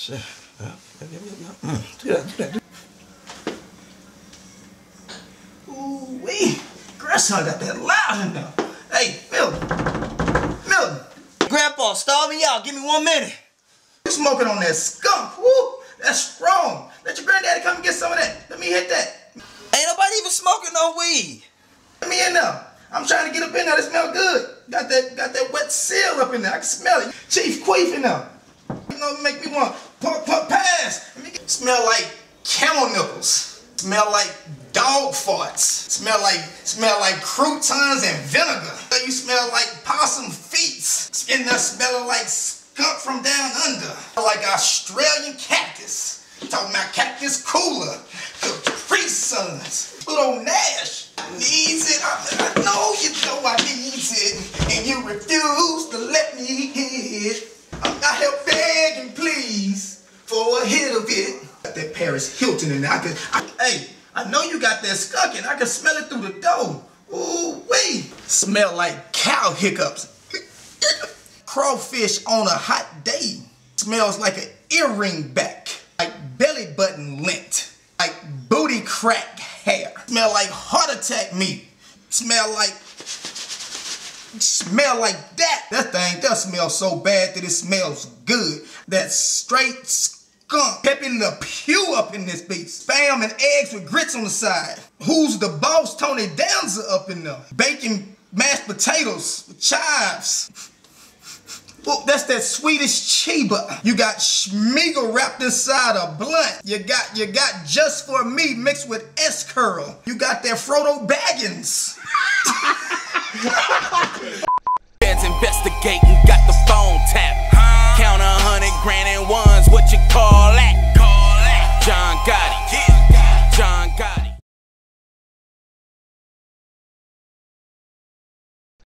shit. Do that. Ooh wee. Grandson got that loud in there. Hey, Milton. Grandpa, stall me out. Give me 1 minute. You smoking on that skunk. Woo, that's strong. Let your granddaddy come and get some of that. Let me hit that. Ain't nobody even smoking no weed. Let me in there. I'm trying to get up in there. It smell good. Got that wet seal up in there. I can smell it. Chief Queef in there. You know, make me want pass. Smell like camel nipples. Smell like dog farts. Smell like croutons and vinegar. You smell like possum feet. In there smelling like skunk from down under. Like Australian cactus. Talking about cactus cooler. Capri Suns. Little Nash needs it. I know you know I needs it. And you refuse to let me hit. I'm out here begging, please, for a hit of it. Got that Paris Hilton in there. Hey, I know you got that skunk and I can smell it through the door. Ooh wee. Smell like cow hiccups. Crawfish on a hot day. Smells like an earring back. Like belly button lint. Like booty crack hair. Smell like heart attack meat. Smell like that. That thing does smell so bad that it smells good. That straight skunk. Pepe Le Pew up in this beast. Spam and eggs with grits on the side. Who's the boss? Tony Danza up in there. Bacon mashed potatoes with chives. Well, that's that Swedish Chiba. You got Schmiegel wrapped inside a blunt. You got Just For Me mixed with S-Curl. You got that Frodo Baggins. Feds investigating, got the phone tapped.